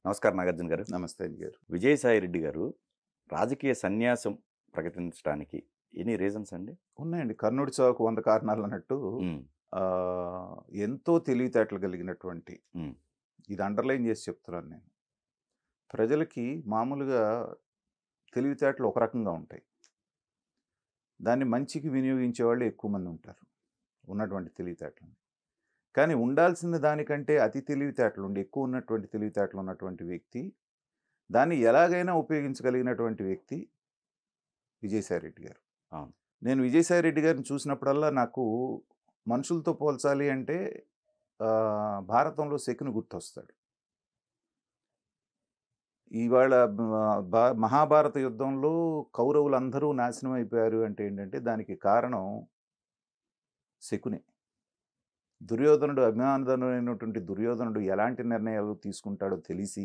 నమస్కారం నాగార్జున గారు. నమస్తే అండి గారు. విజయసాయి రెడ్డి గారు రాజకీయ సన్యాసం ప్రకటించడానికి ఎనీ రీజన్స్ అండి? ఉన్నాయండి. 'కర్ణుడి చావుకు 100 కారణాలు' అన్నట్టు హ్మ్. ఎంతో తెలివితేటలు కలిగినటువంటి హ్మ్. ఇది అండర్‌లైన్ చేసి చెప్తున్నాను నేను. ప్రజలకి మామూలుగా తెలివితేటలు ఒక రకంగా ఉంటాయి. దాన్ని మంచికి వినియోగించేవాళ్ళు ఎక్కువ మంది ఉంటారు. ఉన్నటువంటి తెలివితేటలని. కానీ ఉండాల్సిన దానికంటే అతి తెలివితేటలు ఉండి ఎక్కువ ఉన్నటువంటి తెలివితేటలు ఉన్నటువంటి వ్యక్తి, దాన్ని ఎలాగైనా ఉపయోగించగలిగినటువంటి వ్యక్తి విజయసాయి రెడ్డి గారు. అవును. నేను విజయసాయి రెడ్డి గారిని చూసినప్పుడల్లా నాకు మనుషులతో పోల్చాలి అంటే భారతంలో శకుని గుర్తొస్తాడు. ఇవాళ మహాభారత యుద్ధంలో కౌరవులందరూ నాశనం అయిపోయారు అంటే ఏంటంటే దానికి కారణం శకునే. దుర్యోధనుడు అభిమానధనుడైనటువంటి దుర్యోధనుడు ఎలాంటి నిర్ణయాలు తీసుకుంటాడో తెలిసి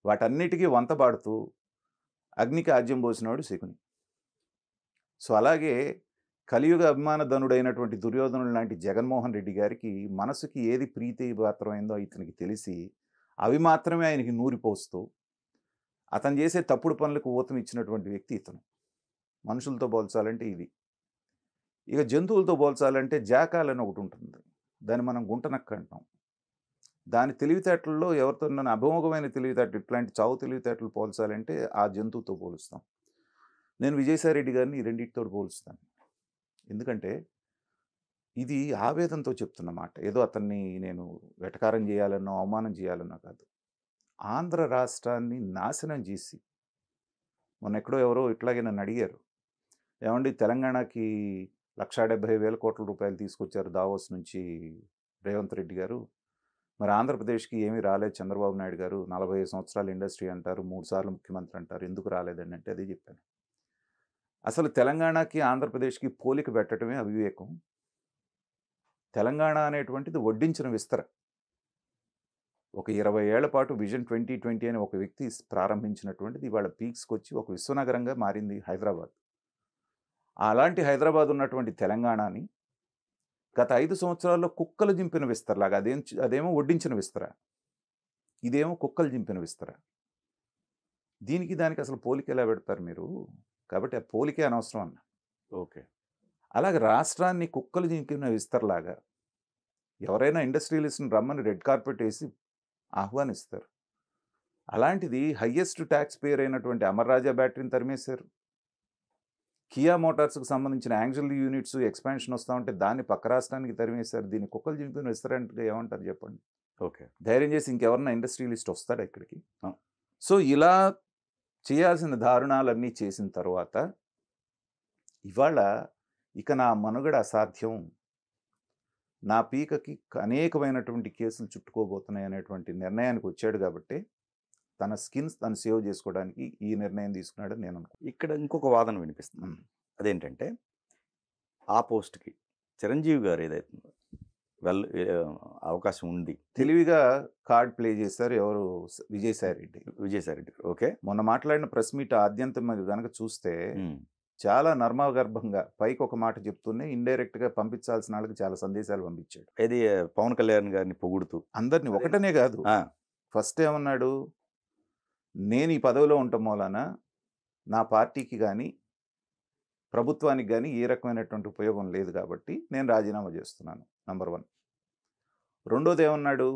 వాటన్నిటికీ వంతపాడుతూ అగ్నికి ఆజ్యం పోసినవాడు శకుని. సో అలాగే కలియుగ అభిమానధనుడైనటువంటి దుర్యోధనుడు లాంటి జగన్మోహన్ రెడ్డి గారికి మనసుకి ఏది ప్రీతిపాత్రమైందో ఇతనికి తెలిసి అవి మాత్రమే ఆయనకి నూరిపోస్తూ అతను చేసే తప్పుడు పనులకు ఊతం ఇచ్చినటువంటి వ్యక్తి ఇతను. మనుషులతో పోల్చాలంటే ఇది. ఇక జంతువులతో పోల్చాలంటే జాకాలని ఒకటి ఉంటుంది. దాన్ని మనం గుంటనక్క అంటాం. దాని తెలివితేటల్లో ఎవరితోనైనా అభమోఘమైన తెలివితేటలు ఇట్లాంటి చావు తెలివితేటలు పోల్చాలంటే ఆ జంతువుతో పోలుస్తాం. నేను విజయసాయి రెడ్డి గారిని ఈ రెండింటితో పోలుస్తాను. ఎందుకంటే ఇది ఆవేదనతో చెప్తున్న మాట. ఏదో అతన్ని నేను వెటకారం చేయాలనో, అవమానం చేయాలనో కాదు. ఆంధ్ర రాష్ట్రాన్ని నాశనం చేసి మొన్నెక్కడో ఎవరో ఇట్లాగే నన్ను అడిగారు. ఏవండీ తెలంగాణకి 1,70,000 కోట్ల రూపాయలు తీసుకొచ్చారు దావోస్ నుంచి రేవంత్ రెడ్డి గారు. మరి ఆంధ్రప్రదేశ్‌కి ఏమీ రాలేదు చంద్రబాబు నాయుడు గారు. 45 సంవత్సరాల ఇండస్ట్రీ అంటారు. 3 సార్లు ముఖ్యమంత్రి అంటారు. ఎందుకు రాలేదండి అంటే అదే చెప్పాను. అసలు తెలంగాణకి, ఆంధ్రప్రదేశ్‌కి పోలిక పెట్టడమే అవివేకం. తెలంగాణ అనేటువంటిది వడ్డించిన విస్తర. ఒక 20 ఏళ్ల పాటు విజన్ 2020 అని ఒక వ్యక్తి ప్రారంభించినటువంటిది ఇవాళ పీక్స్‌కొచ్చి ఒక విశ్వనగరంగా మారింది హైదరాబాద్. అలాంటి హైదరాబాద్ ఉన్నటువంటి తెలంగాణని గత 5 సంవత్సరాల్లో కుక్కలు జింపిన విస్తరలాగా అదేమో వడ్డించిన విస్తర. ఇదేమో కుక్కలు జింపిన విస్తర. దీనికి దానికి అసలు పోలిక ఎలా పెడతారు మీరు? కాబట్టి ఆ పోలికే అనవసరం అన్నా. ఓకే. అలాగే రాష్ట్రాన్ని కుక్కలు జింపిన విస్తరలాగా ఎవరైనా ఇండస్ట్రియలిస్ట్‌ని రమ్మని రెడ్ కార్పెట్ ఏసి ఆహ్వానిస్తారు. అలాంటిది హైయెస్ట్ టాక్స్ పేయర్ అయినటువంటి అమర్ రాజా బ్యాటరీని తరిమేశారు. కియా మోటార్స్‌కి సంబంధించిన యాంగిల్ యూనిట్స్ ఎక్స్‌పాన్షన్ వస్తా ఉంటే దాన్ని పక్క రాష్ట్రానికి తరిమేశారు. దీన్ని కుక్కలు జింపిన విస్తరంటే ఏమంటారు చెప్పండి? ఓకే. ధైర్యం చేసి ఇంకెవరన్నా ఇండస్ట్రియలిస్ట్ వస్తాడా ఇక్కడికి? ఆ! సో, ఇలా చేయాల్సిన దారుణాలన్నీ చేసిన తర్వాత, ఇవాళ ఇక నా మనుగడ అసాధ్యం. నా పీకకి అనేకమైనటువంటి కేసులు చుట్టుకోబోతున్నాయనేటువంటి నిర్ణయానికి వచ్చాడు గాబట్టే, తన స్కిన్స్ తను సేవ్ చేసుకోవడానికి ఈ నిర్ణయం తీసుకున్నాడని నేను అనుకుంటున్నాను. ఇక్కడ ఇంకొక వాదన వినిపిస్తుంది. హ్మ్. అదేంటంటే ఆ పోస్ట్‌కి చిరంజీవి గారు ఏదైతే వెల్ అవకాశం ఉంది. తెలివిగా కార్డ్ ప్లే చేశారు ఎవరు విజయసాయి రెడ్డి. విజయసాయి రెడ్డి గారు. ఓకే. మొన్న మాట్లాడిన ప్రెస్ మీట్ ఆద్యంతం మీరు గనక చూస్తే హ్మ్. చాలా నర్మగర్భంగా పైకి ఒక మాట చెప్తూనే ఇండైరెక్ట్‌గా పంపించాల్సిన ఆళ్ళకి చాలా సందేశాలు పంపించాడు. ఇది పవన్ కళ్యాణ్ గారిని పొగుడుతూ. అందరిని ఒకటనే గాదు. ఆ! ఫస్ట్ ఏమన్నాడు? నేను ఈ పదవిలో ఉండటం మూలాన నా పార్టీకి గాని, ప్రభుత్వానికి గాని ఏ రకమైనటువంటి ఉపయోగం లేదు కాబట్టి నేను రాజీనామా చేస్తున్నాను. నంబర్ 1. రెండోదేమన్నాడు?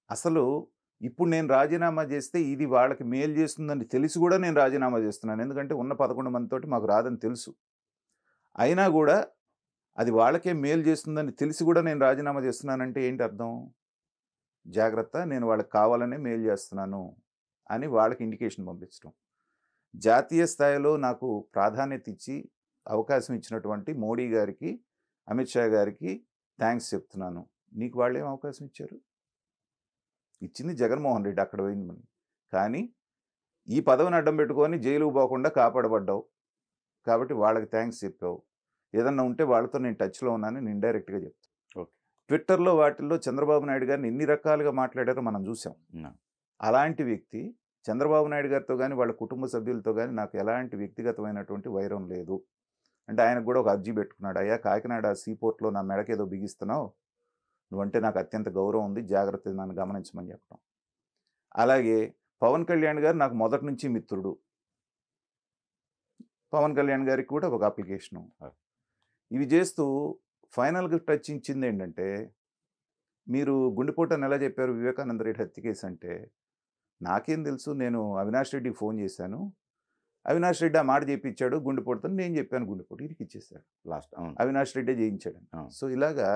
అసలు ఇప్పుడు నేను రాజీనామా చేస్తే ఇది వాళ్ళకి మేలు చేస్తుందని తెలిసి గూడా నేను రాజీనామా చేస్తున్నాను. ఎందుకంటే ఉన్న 11 మందితోటి మాకు రాదని తెలుసు. అయినా గూడా అది వాళ్ళకే మేలు చేస్తుందని తెలిసి గూడా నేను రాజీనామా చేస్తున్నానంటే ఏంటి అర్థం? జాగ్రత్త నేను వాళ్ళకి కావాలనే మేలు చేస్తున్నాను అని వాళ్ళకి ఇండికేషన్ పంపించడం. జాతీయ స్థాయిలో నాకు ప్రాధాన్యత ఇచ్చి అవకాశం ఇచ్చినటువంటి మోడీ గారికి, అమిత్ షా గారికి థాంక్స్ చెప్తున్నాను. నీకు వాళ్ళేం అవకాశం ఇచ్చారు? ఇచ్చింది జగన్మోహన్ రెడ్డి అక్కడ పోయింది. కానీ ఈ పదవిని అడ్డం పెట్టుకొని జైలుకి పోకుండా కాపాడబడ్డావు. కాబట్టి వాళ్ళకి థాంక్స్ చెప్పావు. ఏదన్నా ఉంటే వాళ్ళతో నేను టచ్‌లో ఉన్నానని ఇండైరెక్ట్‌గా చెప్తా. ఓకే. ట్విట్టర్‌లో వాటిల్లో చంద్రబాబు నాయుడు గారిని ఎన్ని రకాలుగా మాట్లాడారో మనం చూసాం. హ్మ్. అలాంటి వ్యక్తి చంద్రబాబు నాయుడు గారితో గాని, వాళ్ళ కుటుంబ సభ్యులతో గాని నాకు ఎలాంటి వ్యక్తిగతమైనటువంటి వైరం లేదు. అంటే ఆయనకు కూడా ఒక అర్జీ పెట్టుకున్నాడు. అయ్యా కాకినాడ సీపోర్ట్‌లో నా మెడకేదో బిగిస్తున్నావు. నువ్వంటే నాకు అత్యంత గౌరవం ఉంది. జాగ్రత్తగా నన్ను గమనించమని చెప్పడం. అలాగే పవన్ కళ్యాణ్ గారు నాకు మొదటి నుంచి మిత్రుడు. పవన్ కళ్యాణ్ గారికి కూడా ఒక అప్లికేషను. ఇవి చేస్తూ ఫైనల్‌గా టచ్ ఇచ్చిందేంటంటే, మీరు గుండెపోటని ఎలా చెప్పారు 'వివేకానంద రెడ్డి' హత్య కేసు అంటే, నాకేం తెలుసు, నేను అవినాష్ రెడ్డికి ఫోన్ చేశాను. అవినాష్ రెడ్డి ఆ మాట చెప్పించాడు గుండెపోటుతోని, నేను చెప్పాను గుండెపోటు. ఇరికిచ్చేసాడు. లాస్ట్. అవును. అవినాష్ రెడ్డే చేయించాడని. అవును. సో ఇలాగా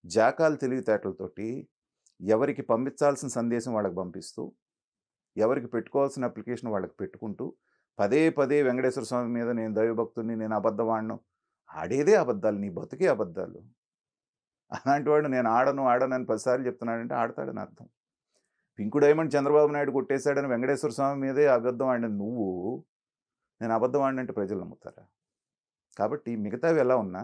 జాకాల తెలివితేటలతోటి ఎవరికి పంపించాల్సిన సందేశం వాళ్ళకి పంపిస్తూ, ఎవరికి పెట్టుకోవాల్సిన అప్లికేషన్ వాళ్ళకి పెట్టుకుంటూ, పదే పదే వెంకటేశ్వర స్వామి మీద నేను దైవభక్తుడిని, నేను అబద్ధం ఆడను. ఆడేదే అబద్ధాలు, నీ బతుకే అబద్ధాలు. అలాంటి వాడు నేను ఆడను అని 10 సార్లు చెప్తున్నాడంటే ఆడతాడని అర్థం. పింకు డైమండ్ చంద్రబాబు నాయుడు కొట్టేశాడని వెంకటేశ్వర స్వామి మీదే అబద్ధం ఆడిన నువ్వు, నేను అబద్ధం ఆడినంటే ప్రజలు నమ్ముతారా? కాబట్టి మిగతావి ఎలా ఉన్నా,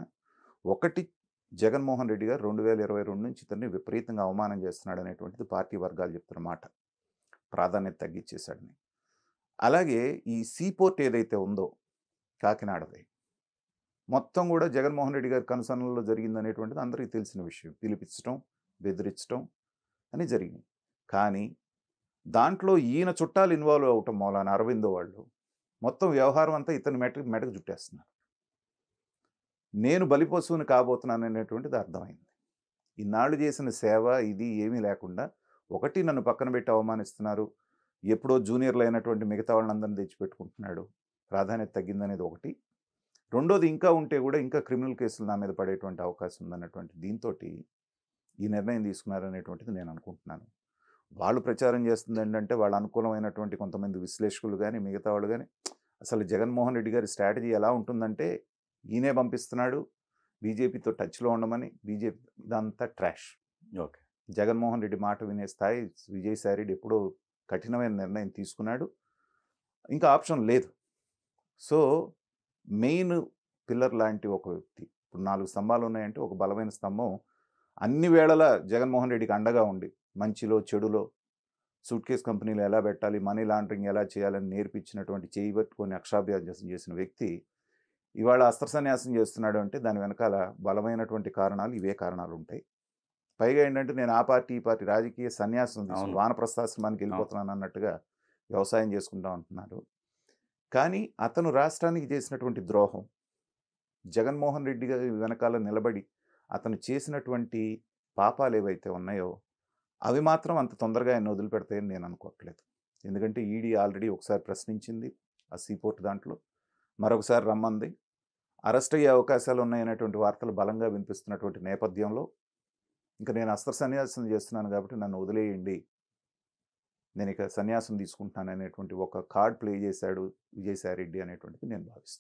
ఒకటి జగన్మోహన్ రెడ్డి గారు 2022 నుంచి ఇతన్ని విపరీతంగా అవమానం చేస్తున్నాడు అనేటువంటిది పార్టీ వర్గాలు చెప్తున్న మాట. ప్రాధాన్యత తగ్గించేశాడని. అలాగే ఈ సీపోర్ట్ ఏదైతే ఉందో కాకినాడది, మొత్తం కూడా జగన్మోహన్ రెడ్డి గారి కనుసన్నల్లో జరిగిందనేటువంటిది అందరికీ తెలిసిన విషయం. పిలిపించడం, బెదిరించడం అని జరిగింది. కానీ దాంట్లో ఈయన చుట్టాలు ఇన్వాల్వ్ అవ్వటం మూలాన అరవిందో వాళ్ళు మొత్తం వ్యవహారం అంతా ఇతని మెడకు చుట్టేస్తున్నారు. నేను బలిపశువుని కాబోతున్నాను అనేటువంటిది అర్థమైంది. ఇన్నాళ్ళు చేసిన సేవ ఇది ఏమీ లేకుండా, ఒకటి నన్ను పక్కన పెట్టి అవమానిస్తున్నారు, ఎప్పుడో జూనియర్లు అయినటువంటి మిగతా వాళ్ళందరినీ తెచ్చిపెట్టుకుంటున్నాడు, ప్రాధాన్యత తగ్గిందనేది ఒకటి. రెండోది ఇంకా ఉంటే కూడా ఇంకా క్రిమినల్ కేసులు నా మీద పడేటువంటి అవకాశం ఉందన్నటువంటి దీంతోటి ఈ నిర్ణయం తీసుకున్నారనేటువంటిది నేను అనుకుంటున్నాను. వాళ్ళు ప్రచారం చేస్తుంది ఏంటంటే, వాళ్ళ అనుకూలమైనటువంటి కొంతమంది విశ్లేషకులు కానీ మిగతా వాళ్ళు కానీ, అసలు జగన్మోహన్ రెడ్డి గారి స్ట్రాటజీ ఎలా ఉంటుందంటే, ఈయనే పంపిస్తున్నాడు బీజేపీతో టచ్లో ఉండమని. బీజేపీ ఇదంతా ట్రాష్. ఓకే. జగన్మోహన్ రెడ్డి మాట వినే స్థాయి విజయసాయి రెడ్డి ఎప్పుడో కఠినమైన నిర్ణయం తీసుకున్నాడు. ఇంకా ఆప్షన్ లేదు. సో మెయిన్ పిల్లర్ లాంటి ఒక వ్యక్తి, ఇప్పుడు 4 స్తంభాలు ఉన్నాయంటే ఒక బలమైన స్తంభం అన్ని వేళలా జగన్మోహన్ రెడ్డికి అండగా ఉండి, మంచిలో చెడులో సూట్ కేస్ కంపెనీలు ఎలా పెట్టాలి, మనీ లాండరింగ్ ఎలా చేయాలని నేర్పించినటువంటి, చేయి పట్టుకొని అక్షరాభ్యాసం చేసిన వ్యక్తి ఇవాళ అస్త్ర సన్యాసం చేస్తున్నాడు అంటే దాని వెనకాల బలమైనటువంటి కారణాలు ఇవే కారణాలు ఉంటాయి. పైగా ఏంటంటే, నేను ఆ పార్టీ ఈ పార్టీ రాజకీయ సన్యాసం తీసుకుని వానప్రస్థాశ్రమానికి వెళ్ళిపోతున్నాను అన్నట్టుగా వ్యవసాయం చేసుకుంటా ఉంటున్నారు. కానీ అతను రాష్ట్రానికి చేసినటువంటి ద్రోహం, జగన్మోహన్ రెడ్డి గారి వెనకాల నిలబడి అతను చేసినటువంటి పాపాలు ఏవైతే ఉన్నాయో అవి మాత్రం అంత తొందరగా ఆయన వదిలిపెడతాయని నేను అనుకోవట్లేదు. ఎందుకంటే ఈడీ ఆల్రెడీ ఒకసారి ప్రశ్నించింది ఆ సీపోర్ట్ దాంట్లో, మరొకసారి రమ్మంది. అరెస్ట్ అయ్యే అవకాశాలు ఉన్నాయనేటువంటి వార్తలు బలంగా వినిపిస్తున్నటువంటి నేపథ్యంలో ఇంకా నేను అస్త్ర సన్యాసం చేస్తున్నాను కాబట్టి నన్ను వదిలేయండి, నేను ఇక సన్యాసం తీసుకుంటున్నాను అనేటువంటి ఒక కార్డ్ ప్లే చేశాడు విజయసాయి రెడ్డి అనేటువంటిది నేను భావిస్తున్నాను.